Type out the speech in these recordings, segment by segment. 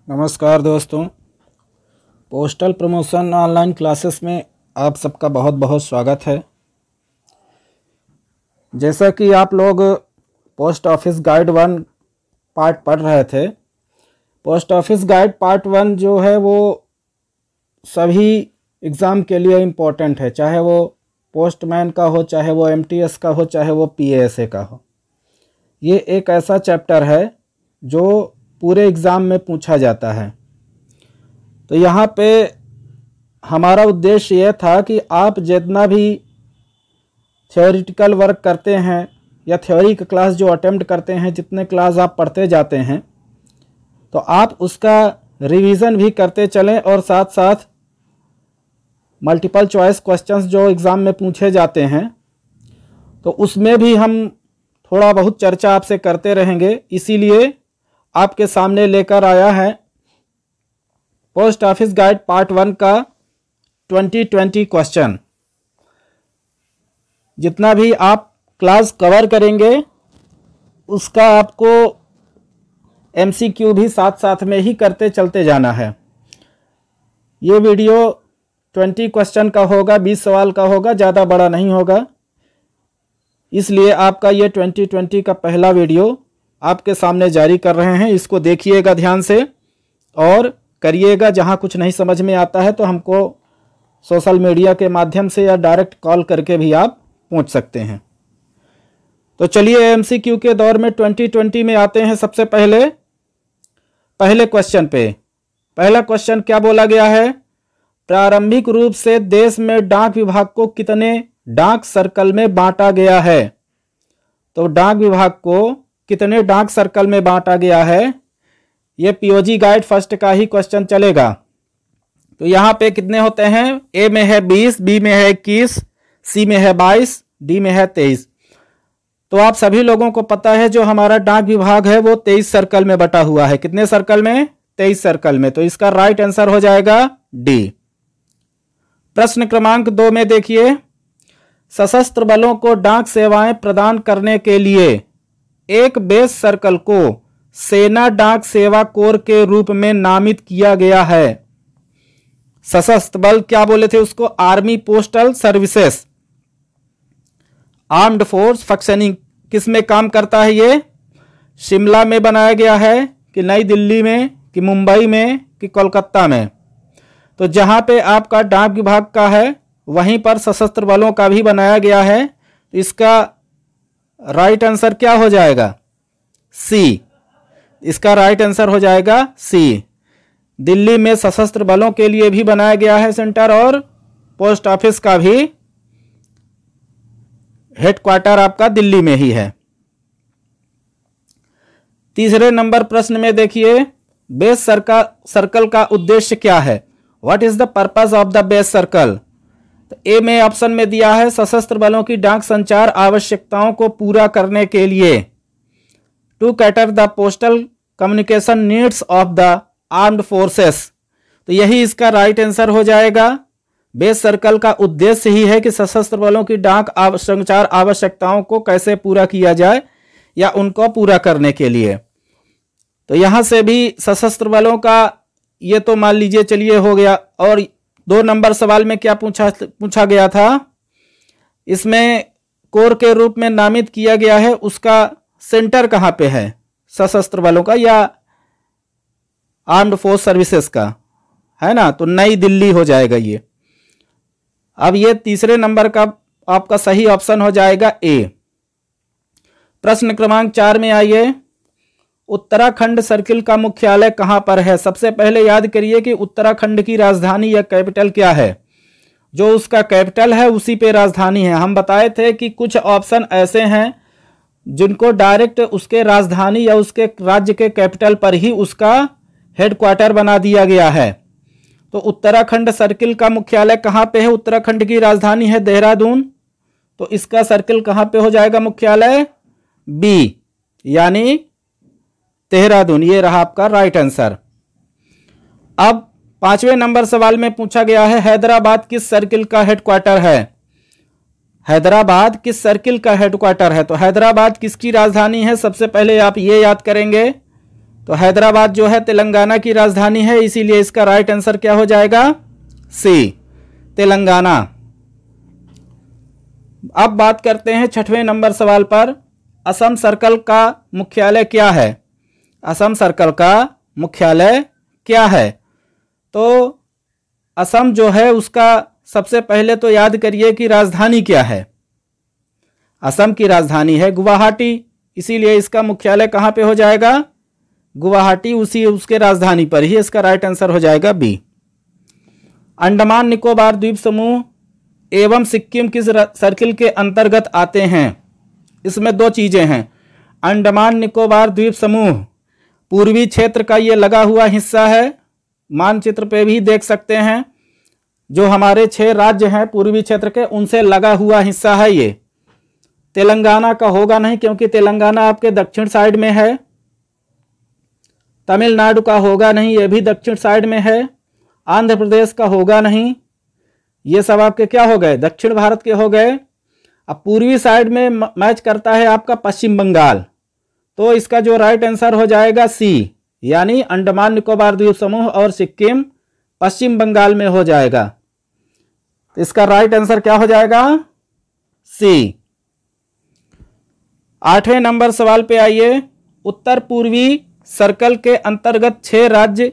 नमस्कार दोस्तों, postal promotion online classes में आप सबका बहुत बहुत स्वागत है। जैसा कि आप लोग पोस्ट ऑफिस गाइड 1 पार्ट पढ़ रहे थे, पोस्ट ऑफिस गाइड पार्ट 1 जो है वो सभी एग्ज़ाम के लिए इम्पोर्टेंट है, चाहे वो पोस्टमैन का हो, चाहे वो एमटीएस का हो, चाहे वो पीएएसए का हो। ये एक ऐसा चैप्टर है जो पूरे एग्ज़ाम में पूछा जाता है। तो यहाँ पे हमारा उद्देश्य ये था कि आप जितना भी थ्योरेटिकल वर्क करते हैं या थ्योरी का क्लास जो अटेम्प्ट करते हैं, जितने क्लास आप पढ़ते जाते हैं, तो आप उसका रिवीजन भी करते चलें और साथ साथ मल्टीपल चॉइस क्वेश्चंस जो एग्ज़ाम में पूछे जाते हैं तो उसमें भी हम थोड़ा बहुत चर्चा आपसे करते रहेंगे। इसीलिए आपके सामने लेकर आया है पोस्ट ऑफिस गाइड पार्ट 1 का 2020 क्वेश्चन। जितना भी आप क्लास कवर करेंगे उसका आपको एमसीक्यू भी साथ साथ में ही करते चलते जाना है। ये वीडियो 20 क्वेश्चन का होगा, 20 सवाल का होगा, ज़्यादा बड़ा नहीं होगा। इसलिए आपका ये 2020 का पहला वीडियो आपके सामने जारी कर रहे हैं। इसको देखिएगा ध्यान से और करिएगा। जहां कुछ नहीं समझ में आता है तो हमको सोशल मीडिया के माध्यम से या डायरेक्ट कॉल करके भी आप पूछ सकते हैं। तो चलिए एमसीक्यू के दौर में 2020 में आते हैं। सबसे पहले क्वेश्चन पे पहला क्वेश्चन क्या बोला गया है? प्रारंभिक रूप से देश में डाक विभाग को कितने डाक सर्कल में बांटा गया है? तो डाक विभाग को कितने डाक सर्कल में बांटा गया है, ये पीओजी गाइड फर्स्ट का ही क्वेश्चन चलेगा। तो यहाँ पे कितने होते हैं? ए में है 20, बी में है 21, सी में है 22, डी में है 23। तो आप सभी लोगों को पता है जो हमारा डाक विभाग है वो 23 सर्कल में बटा हुआ है। कितने सर्कल में? 23 सर्कल में। तो इसका राइट आंसर हो जाएगा डी। प्रश्न क्रमांक 2 में देखिए, सशस्त्र बलों को डाक सेवाएं प्रदान करने के लिए एक बेस सर्कल को सेना डाक सेवा कोर के रूप में नामित किया गया है। सशस्त्र बल क्या बोले थे उसको? Army postal services, armed force functioning. किस में काम करता है ये? शिमला में बनाया गया है कि नई दिल्ली में कि मुंबई में कि कोलकाता में? तो जहां पे आपका डाक विभाग का है वहीं पर सशस्त्र बलों का भी बनाया गया है। इसका राइट आंसर क्या हो जाएगा? सी। इसका राइट आंसर हो जाएगा सी। दिल्ली में सशस्त्र बलों के लिए भी बनाया गया है सेंटर और पोस्ट ऑफिस का भी हेडक्वार्टर आपका दिल्ली में ही है। तीसरे नंबर प्रश्न में देखिए, बेस सर्कल का उद्देश्य क्या है? What is the purpose of the base circle? तो ए में ऑप्शन में दिया है सशस्त्र बलों की डाक संचार आवश्यकताओं को पूरा करने के लिए, to cater the postal communication needs of the armed forces. तो यही इसका राइट आंसर हो जाएगा। बेस सर्कल का उद्देश्य ही है कि सशस्त्र बलों की डाक संचार आवश्यकताओं को कैसे पूरा किया जाए या उनको पूरा करने के लिए। तो यहां से भी सशस्त्र बलों का ये तो मान लीजिए चलिए हो गया। और 2 नंबर सवाल में क्या पूछा गया था? इसमें कोर के रूप में नामित किया गया है, उसका सेंटर कहां पे है? सशस्त्र बलों का या आर्म्ड फोर्स सर्विसेज का, है ना? तो नई दिल्ली हो जाएगा ये। अब ये तीसरे नंबर का आपका सही ऑप्शन हो जाएगा ए। प्रश्न क्रमांक 4 में आइए, उत्तराखंड सर्किल का मुख्यालय कहां पर है? सबसे पहले याद करिए कि उत्तराखंड की राजधानी या कैपिटल क्या है। जो उसका कैपिटल है उसी पे राजधानी है। हम बताए थे कि कुछ ऑप्शन ऐसे हैं जिनको डायरेक्ट उसके राजधानी या उसके राज्य के कैपिटल पर ही उसका हेडक्वार्टर बना दिया गया है। तो उत्तराखंड सर्किल का मुख्यालय कहां पे है? उत्तराखंड की राजधानी है देहरादून। तो इसका सर्किल कहां पे हो जाएगा मुख्यालय? बी, यानी देहरादून। ये रहा आपका राइट आंसर। अब 5वें नंबर सवाल में पूछा गया है, हैदराबाद किस सर्किल का हेडक्वार्टर है? हैदराबाद किस सर्किल का हेडक्वार्टर है? तो हैदराबाद किसकी राजधानी है? सबसे पहले आप ये याद करेंगे तो हैदराबाद जो है तेलंगाना की राजधानी है, इसीलिए इसका राइट आंसर क्या हो जाएगा? सी, तेलंगाना। अब बात करते हैं 6वें नंबर सवाल पर। असम सर्कल का मुख्यालय क्या है? असम सर्कल का मुख्यालय क्या है? तो असम जो है उसका सबसे पहले तो याद करिए कि राजधानी क्या है। असम की राजधानी है गुवाहाटी, इसीलिए इसका मुख्यालय कहाँ पे हो जाएगा? गुवाहाटी, उसके राजधानी पर ही। इसका राइट आंसर हो जाएगा बी। अंडमान निकोबार द्वीप समूह एवं सिक्किम किस सर्किल के अंतर्गत आते हैं? इसमें दो चीजें हैं। अंडमान निकोबार द्वीप समूह पूर्वी क्षेत्र का ये लगा हुआ हिस्सा है, मानचित्र पे भी देख सकते हैं। जो हमारे 6 राज्य हैं पूर्वी क्षेत्र के, उनसे लगा हुआ हिस्सा है ये। तेलंगाना का होगा नहीं, क्योंकि तेलंगाना आपके दक्षिण साइड में है। तमिलनाडु का होगा नहीं, ये भी दक्षिण साइड में है। आंध्र प्रदेश का होगा नहीं। ये सब आपके क्या हो गए? दक्षिण भारत के हो गए। अब पूर्वी साइड में मैच करता है आपका पश्चिम बंगाल, तो इसका जो राइट आंसर हो जाएगा सी, यानी अंडमान निकोबार द्वीप समूह और सिक्किम पश्चिम बंगाल में हो जाएगा। तो इसका राइट आंसर क्या हो जाएगा? सी। 8वें नंबर सवाल पे आइए। उत्तर पूर्वी सर्कल के अंतर्गत 6 राज्य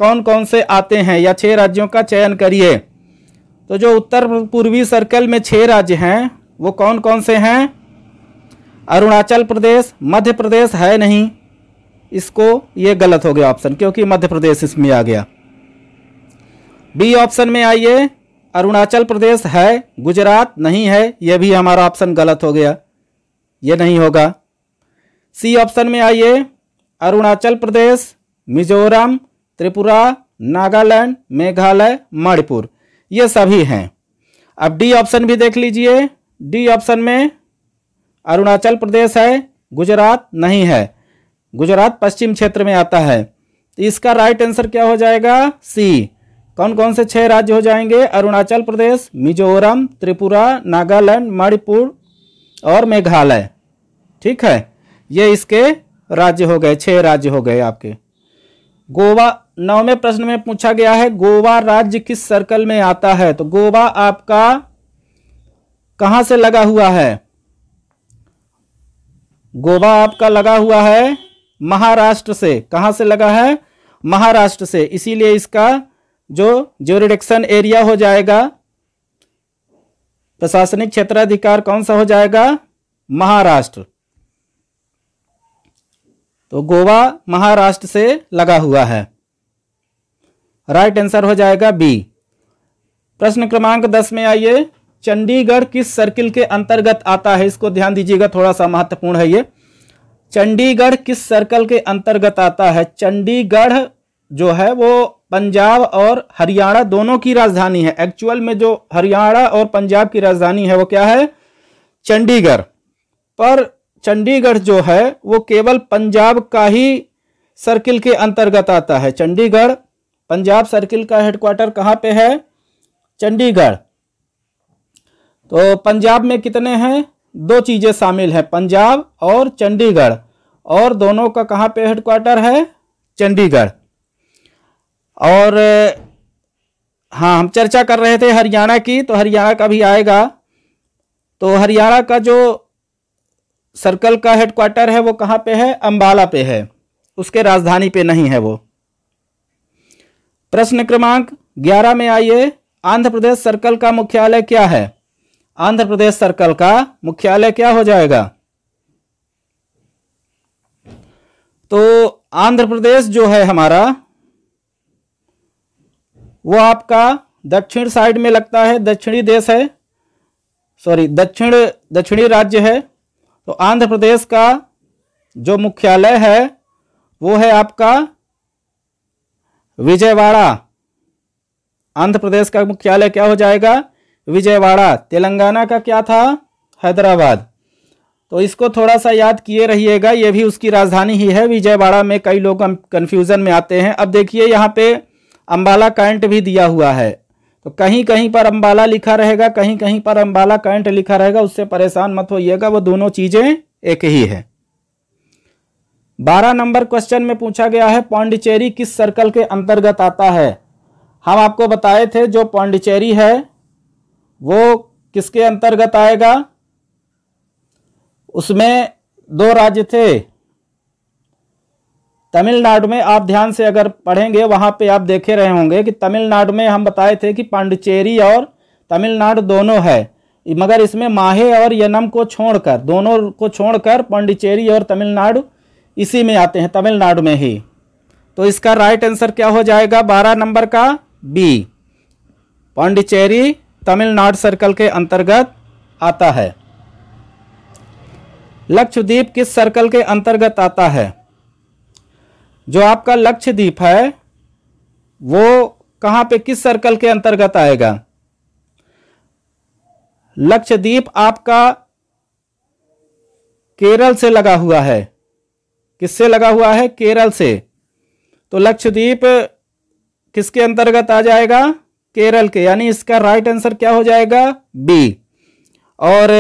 कौन कौन से आते हैं, या 6 राज्यों का चयन करिए। तो जो उत्तर पूर्वी सर्कल में 6 राज्य हैं वो कौन कौन से हैं? अरुणाचल प्रदेश, मध्य प्रदेश है नहीं, इसको ये गलत हो गया ऑप्शन, क्योंकि मध्य प्रदेश इसमें आ गया। बी ऑप्शन में आइए, अरुणाचल प्रदेश है, गुजरात नहीं है, यह भी हमारा ऑप्शन गलत हो गया, ये नहीं होगा। सी ऑप्शन में आइए, अरुणाचल प्रदेश, मिजोरम, त्रिपुरा, नागालैंड, मेघालय, मणिपुर, ये सभी हैं। अब डी ऑप्शन भी देख लीजिए। डी ऑप्शन में अरुणाचल प्रदेश है, गुजरात नहीं है, गुजरात पश्चिम क्षेत्र में आता है। तो इसका राइट आंसर क्या हो जाएगा? सी। कौन कौन से 6 राज्य हो जाएंगे? अरुणाचल प्रदेश, मिजोरम, त्रिपुरा, नागालैंड, मणिपुर और मेघालय। ठीक है, ये इसके राज्य हो गए, 6 राज्य हो गए आपके। गोवा 9वें प्रश्न में पूछा गया है, गोवा राज्य किस सर्कल में आता है? तो गोवा आपका कहां से लगा हुआ है? गोवा आपका लगा हुआ है महाराष्ट्र से। कहां से लगा है? महाराष्ट्र से, इसीलिए इसका जो ज्यूरिडिक्शन एरिया हो जाएगा, प्रशासनिक क्षेत्राधिकार कौन सा हो जाएगा? महाराष्ट्र। तो गोवा महाराष्ट्र से लगा हुआ है, राइट आंसर हो जाएगा बी। प्रश्न क्रमांक 10 में आइए। चंडीगढ़ किस सर्किल के अंतर्गत आता है? इसको ध्यान दीजिएगा, थोड़ा सा महत्वपूर्ण है ये। चंडीगढ़ किस सर्कल के अंतर्गत आता है? चंडीगढ़ जो है वो पंजाब और हरियाणा दोनों की राजधानी है। एक्चुअल में जो हरियाणा और पंजाब की राजधानी है वो क्या है? चंडीगढ़। पर चंडीगढ़ जो है वो केवल पंजाब का ही सर्किल के अंतर्गत आता है। चंडीगढ़ पंजाब सर्किल का हेडक्वार्टर कहाँ पे है? चंडीगढ़। तो पंजाब में कितने हैं? 2 चीजें शामिल हैं, पंजाब और चंडीगढ़, और दोनों का कहाँ पे हेडक्वार्टर है? चंडीगढ़। और हाँ, हम चर्चा कर रहे थे हरियाणा की, तो हरियाणा का भी आएगा। तो हरियाणा का जो सर्कल का हेडक्वार्टर है वो कहाँ पे है? अंबाला पे है, उसके राजधानी पे नहीं है वो। प्रश्न क्रमांक 11 में आइए। आंध्र प्रदेश सर्कल का मुख्यालय क्या है? आंध्र प्रदेश सर्कल का मुख्यालय क्या हो जाएगा? तो आंध्र प्रदेश जो है हमारा वो आपका दक्षिण साइड में लगता है, दक्षिणी देश है, सॉरी दक्षिणी राज्य है। तो आंध्र प्रदेश का जो मुख्यालय है वो है आपका विजयवाड़ा। आंध्र प्रदेश का मुख्यालय क्या हो जाएगा? विजयवाड़ा। तेलंगाना का क्या था? हैदराबाद। तो इसको थोड़ा सा याद किए रहिएगा, ये भी उसकी राजधानी ही है विजयवाड़ा। में कई लोग कंफ्यूजन में आते हैं। अब देखिए यहाँ पे अंबाला कैंट भी दिया हुआ है, तो कहीं कहीं पर अंबाला लिखा रहेगा, कहीं कहीं पर अंबाला कैंट लिखा रहेगा, उससे परेशान मत होइएगा, वो दोनों चीजें एक ही है। 12 नंबर क्वेश्चन में पूछा गया है पांडिचेरी किस सर्कल के अंतर्गत आता है। हम आपको बताए थे जो पांडिचेरी है वो किसके अंतर्गत आएगा, उसमें 2 राज्य थे। तमिलनाडु में आप ध्यान से अगर पढ़ेंगे वहां पे आप देखे रहे होंगे कि तमिलनाडु में हम बताए थे कि पांडिचेरी और तमिलनाडु दोनों है, मगर इसमें माहे और यनम को छोड़कर, दोनों को छोड़कर पांडिचेरी और तमिलनाडु इसी में आते हैं, तमिलनाडु में ही। तो इसका राइट आंसर क्या हो जाएगा 12 नंबर का बी, पांडिचेरी तमिलनाडु सर्कल के अंतर्गत आता है। लक्षद्वीप किस सर्कल के अंतर्गत आता है। जो आपका लक्षद्वीप है वो कहां पे, किस सर्कल के अंतर्गत आएगा। लक्षद्वीप आपका केरल से लगा हुआ है। किससे लगा हुआ है, केरल से। तो लक्षद्वीप किसके अंतर्गत आ जाएगा, केरल के, यानी इसका राइट आंसर क्या हो जाएगा बी। और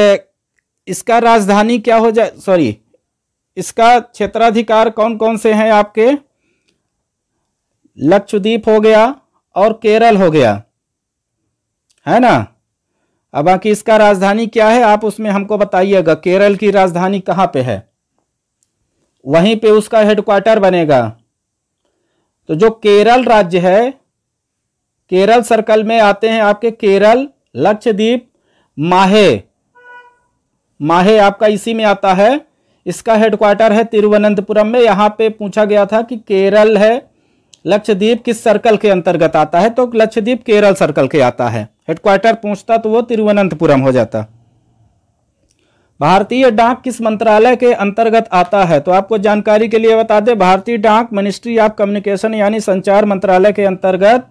इसका राजधानी क्या हो जाए, सॉरी, इसका क्षेत्राधिकार कौन कौन से हैं आपके, लक्षद्वीप हो गया और केरल हो गया, है ना। अब बाकी इसका राजधानी क्या है आप उसमें हमको बताइएगा, केरल की राजधानी कहां पे है, वहीं पे उसका हेडक्वार्टर बनेगा। तो जो केरल राज्य है, केरल सर्कल में आते हैं आपके केरल, लक्षद्वीप, माहे, माहे आपका इसी में आता है। इसका हेडक्वार्टर है तिरुवनंतपुरम में। यहां पे पूछा गया था कि केरल है, लक्षद्वीप किस सर्कल के अंतर्गत आता है, तो लक्षद्वीप केरल सर्कल के आता है। हेडक्वार्टर पूछता तो वो तिरुवनंतपुरम हो जाता। भारतीय डाक किस मंत्रालय के अंतर्गत आता है, तो आपको जानकारी के लिए बता दें, भारतीय डाक मिनिस्ट्री ऑफ कम्युनिकेशन यानी संचार मंत्रालय के अंतर्गत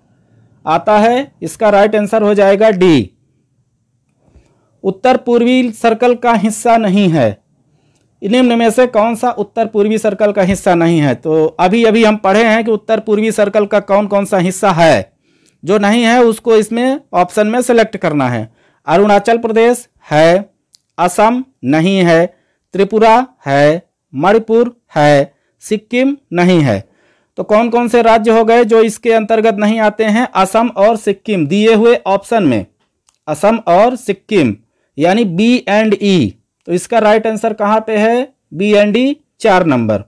आता है। इसका राइट आंसर हो जाएगा डी। उत्तर पूर्वी सर्कल का हिस्सा नहीं है, निम्न में से कौन सा उत्तर पूर्वी सर्कल का हिस्सा नहीं है। तो अभी अभी हम पढ़े हैं कि उत्तर पूर्वी सर्कल का कौन कौन सा हिस्सा है, जो नहीं है उसको इसमें ऑप्शन में सेलेक्ट करना है। अरुणाचल प्रदेश है, असम नहीं है, त्रिपुरा है, मणिपुर है, सिक्किम नहीं है। तो कौन कौन से राज्य हो गए जो इसके अंतर्गत नहीं आते हैं, असम और सिक्किम दिए हुए ऑप्शन में, असम और सिक्किम यानी बी एंड ई। तो इसका राइट आंसर कहां पे है, बी एंड ई 4 नंबर।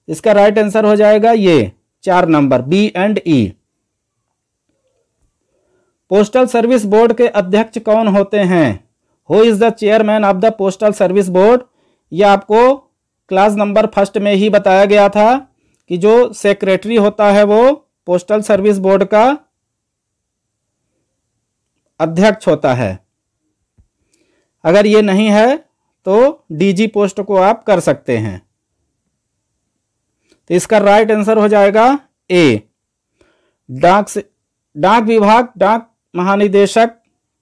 इसका राइट आंसर हो जाएगा ये 4 नंबर, B and E. Postal service board के अध्यक्ष कौन होते हैं, who is the chairman of the postal service board. यह आपको क्लास नंबर 1 में ही बताया गया था कि जो सेक्रेटरी होता है वो पोस्टल सर्विस बोर्ड का अध्यक्ष होता है। अगर ये नहीं है तो डीजी पोस्ट को आप कर सकते हैं। तो इसका राइट आंसर हो जाएगा ए। डाक विभाग, डाक महानिदेशक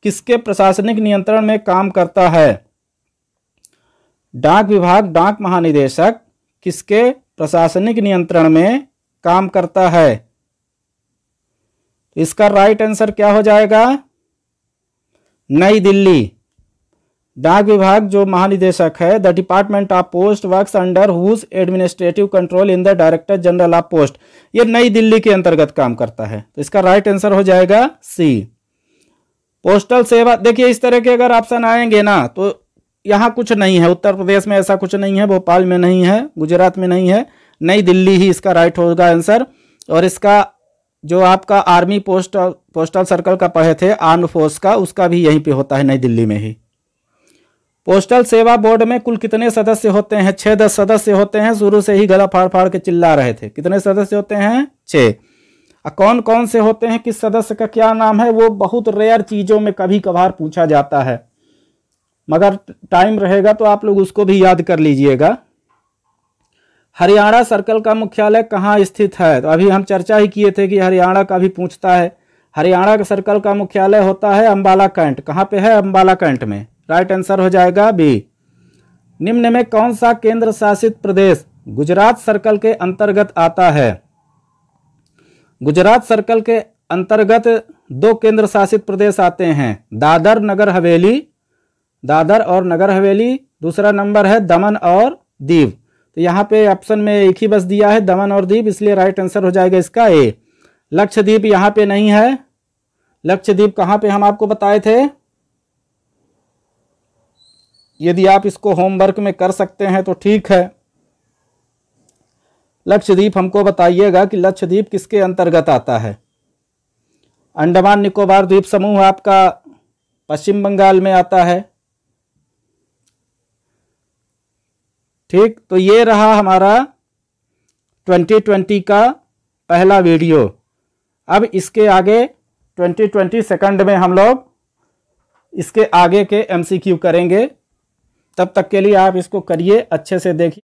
किसके प्रशासनिक नियंत्रण में काम करता है। डाक विभाग, डाक महानिदेशक किसके प्रशासनिक नियंत्रण में काम करता है। इसका राइट आंसर क्या हो जाएगा, नई दिल्ली। डाक विभाग जो महानिदेशक है, the department of post works under whose administrative control in the director general of post, ये नई दिल्ली के अंतर्गत काम करता है। तो इसका राइट आंसर हो जाएगा सी। पोस्टल सेवा, देखिए इस तरह के अगर ऑप्शन आएंगे ना तो यहाँ कुछ नहीं है, उत्तर प्रदेश में ऐसा कुछ नहीं है, भोपाल में नहीं है, गुजरात में नहीं है, नई दिल्ली ही इसका राइट होगा आंसर। और इसका जो आपका आर्मी पोस्टल सर्कल का पढ़े थे, आर्म्ड फोर्स का, उसका भी यहीं पे होता है, नई दिल्ली में ही। पोस्टल सेवा बोर्ड में कुल कितने सदस्य होते हैं, 6-10 सदस्य होते हैं। शुरू से ही गला फाड़ फाड़ के चिल्ला रहे थे, कितने सदस्य होते हैं, 6। कौन कौन से होते हैं, किस सदस्य का क्या नाम है, वो बहुत रेयर चीजों में कभी कभार पूछा जाता है, मगर टाइम रहेगा तो आप लोग उसको भी याद कर लीजिएगा। हरियाणा सर्कल का मुख्यालय कहाँ स्थित है, तो अभी हम चर्चा ही किए थे कि हरियाणा का भी पूछता है। हरियाणा सर्कल का मुख्यालय होता है अंबाला कैंट। कहाँ पे है, अंबाला कैंट में। राइट आंसर हो जाएगा बी। निम्न में कौन सा केंद्र शासित प्रदेश गुजरात सर्कल के अंतर्गत आता है। गुजरात सर्कल के अंतर्गत 2 केंद्र शासित प्रदेश आते हैं, दादर नगर हवेली, दादर और नगर हवेली। दूसरा नंबर है दमन और दीव। तो यहाँ पे ऑप्शन में एक ही बस दिया है दमन और दीव, इसलिए राइट आंसर हो जाएगा इसका ए। लक्षद्वीप यहाँ पे नहीं है। लक्षद्वीप कहाँ पे हम आपको बताए थे। यदि आप इसको होमवर्क में कर सकते हैं तो ठीक है। लक्षद्वीप हमको बताइएगा कि लक्षद्वीप किसके अंतर्गत आता है। अंडमान निकोबार द्वीप समूह आपका पश्चिम बंगाल में आता है। ठीक, तो ये रहा हमारा 2020 का पहला वीडियो। अब इसके आगे 2020 सेकंड में हम लोग इसके आगे के MCQ करेंगे। तब तक के लिए आप इसको करिए, अच्छे से देखिए।